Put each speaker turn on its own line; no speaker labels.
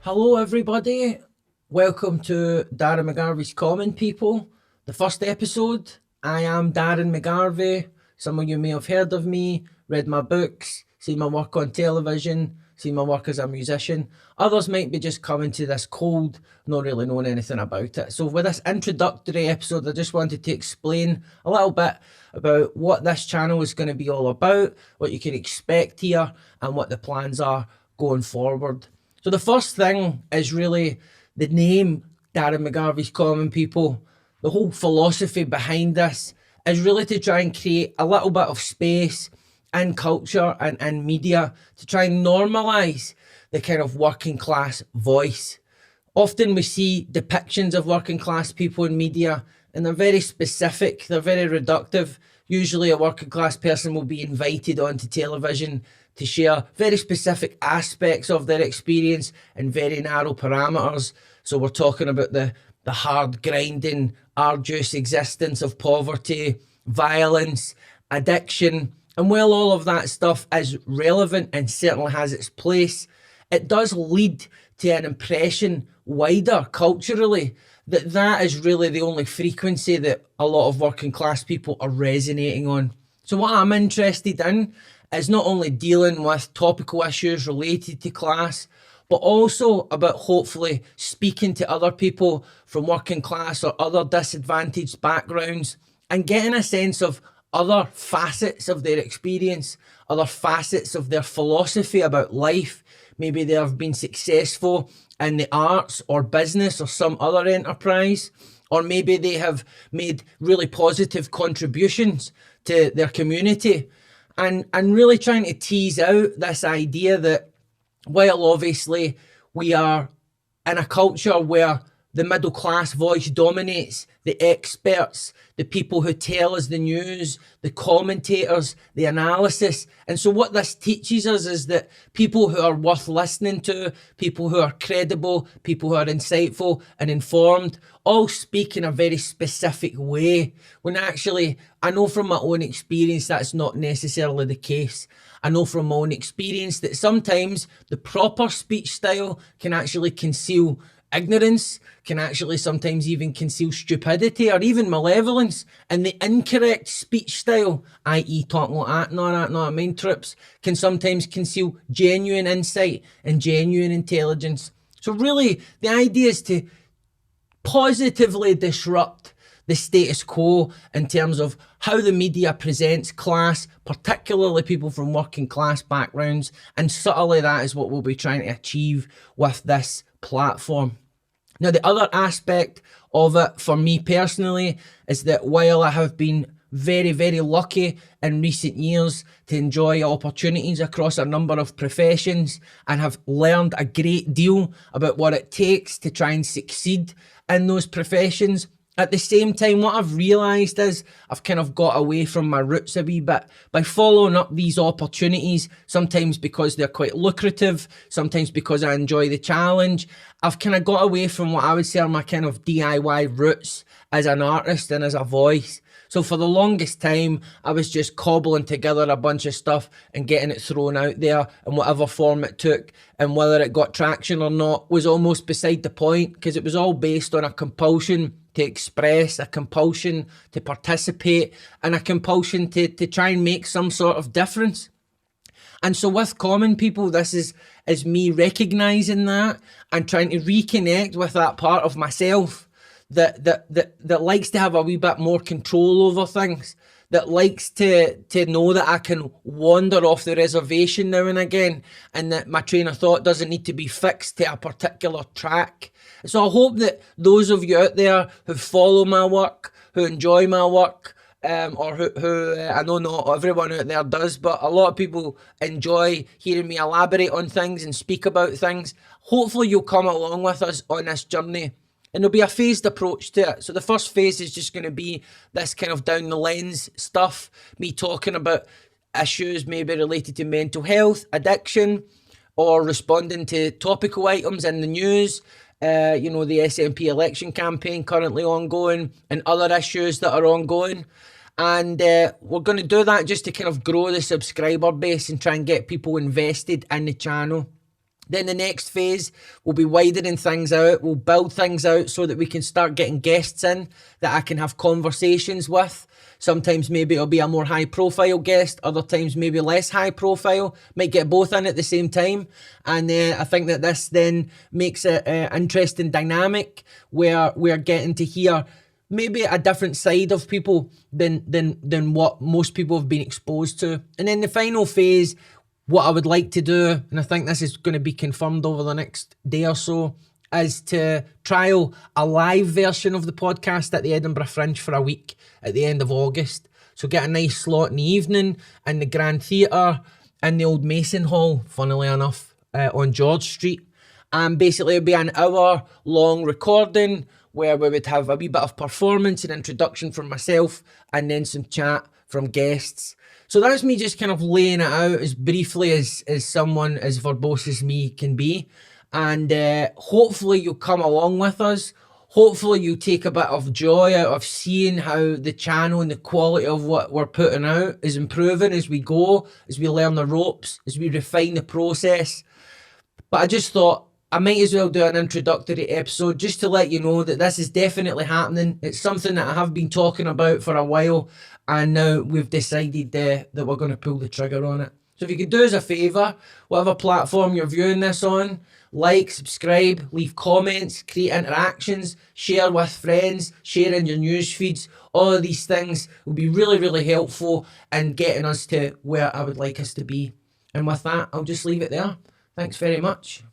Hello, everybody. Welcome to Darren McGarvey's Common People, the first episode. I am Darren McGarvey. Some of you may have heard of me, read my books, seen my work on television, seen my work as a musician. Others might be just coming to this cold, not really knowing anything about it. So, with this introductory episode, I just wanted to explain a little bit about what this channel is going to be all about, what you can expect here, and what the plans are going forward. So the first thing is really the name, Darren McGarvey's Common People. The whole philosophy behind this is really to try and create a little bit of space and culture and media to try and normalise the kind of working class voice. Often we see depictions of working class people in media and they're very specific, they're very reductive. Usually a working class person will be invited onto television to share very specific aspects of their experience in very narrow parameters. So we're talking about the hard grinding, arduous existence of poverty, violence, addiction. And while all of that stuff is relevant and certainly has its place, it does lead to an impression wider culturally that is really the only frequency that a lot of working class people are resonating on. So what I'm interested in is not only dealing with topical issues related to class, but also about hopefully speaking to other people from working class or other disadvantaged backgrounds and getting a sense of other facets of their experience, other facets of their philosophy about life. Maybe they have been successful in the arts or business or some other enterprise, or maybe they have made really positive contributions to their community. And really trying to tease out this idea that while obviously we are in a culture where the middle class voice dominates, the experts, the people who tell us the news, the commentators, the analysis. And so what this teaches us is that people who are worth listening to, people who are credible, people who are insightful and informed, all speak in a very specific way. When actually, I know from my own experience that's not necessarily the case. I know from my own experience that sometimes the proper speech style can actually conceal ignorance, can actually sometimes even conceal stupidity or even malevolence, and the incorrect speech style, i.e. talking like that, not main trips, can sometimes conceal genuine insight and genuine intelligence. So really, the idea is to positively disrupt the status quo in terms of how the media presents class, particularly people from working class backgrounds, and subtly that is what we'll be trying to achieve with this platform. Now, the other aspect of it for me personally is that while I have been very, very lucky in recent years to enjoy opportunities across a number of professions and have learned a great deal about what it takes to try and succeed in those professions, at the same time, what I've realised is I've kind of got away from my roots a wee bit by following up these opportunities, sometimes because they're quite lucrative, sometimes because I enjoy the challenge. I've kind of got away from what I would say are my kind of DIY roots as an artist and as a voice. So for the longest time, I was just cobbling together a bunch of stuff and getting it thrown out there in whatever form it took, and whether it got traction or not was almost beside the point, because it was all based on a compulsion to express, a compulsion to participate, and a compulsion to try and make some sort of difference. And so with Common People, this is me recognising that and trying to reconnect with that part of myself that likes to have a wee bit more control over things, that likes to know that I can wander off the reservation now and again, and that my train of thought doesn't need to be fixed to a particular track. So I hope that those of you out there who follow my work, who enjoy my work, or who I know not everyone out there does, but a lot of people enjoy hearing me elaborate on things and speak about things. Hopefully you'll come along with us on this journey. And there'll be a phased approach to it. So the first phase is just going to be this kind of down the lens stuff, me talking about issues maybe related to mental health, addiction, or responding to topical items in the news, the SNP election campaign currently ongoing, and other issues that are ongoing. And we're going to do that just to kind of grow the subscriber base and try and get people invested in the channel. Then the next phase will be widening things out. We'll build things out so that we can start getting guests in that I can have conversations with. Sometimes maybe it'll be a more high profile guest. Other times maybe less high profile. Might get both in at the same time. And I think that this then makes it an interesting dynamic where we're getting to hear maybe a different side of people than what most people have been exposed to. And then the final phase, what I would like to do, and I think this is going to be confirmed over the next day or so, is to trial a live version of the podcast at the Edinburgh Fringe for a week at the end of August. So get a nice slot in the evening in the Grand Theatre in the old Mason Hall, funnily enough, on George Street. And basically it'll be an hour-long recording where we would have a wee bit of performance and introduction from myself and then some chat from guests. So that's me just kind of laying it out as briefly as someone as verbose as me can be. And hopefully you'll come along with us. Hopefully you take a bit of joy out of seeing how the channel and the quality of what we're putting out is improving as we go, as we learn the ropes, as we refine the process. But I just thought I might as well do an introductory episode just to let you know that this is definitely happening. It's something that I have been talking about for a while, and now we've decided that we're going to pull the trigger on it. So if you could do us a favour, whatever platform you're viewing this on, like, subscribe, leave comments, create interactions, share with friends, share in your news feeds. All of these things will be really, really helpful in getting us to where I would like us to be. And with that, I'll just leave it there. Thanks very much.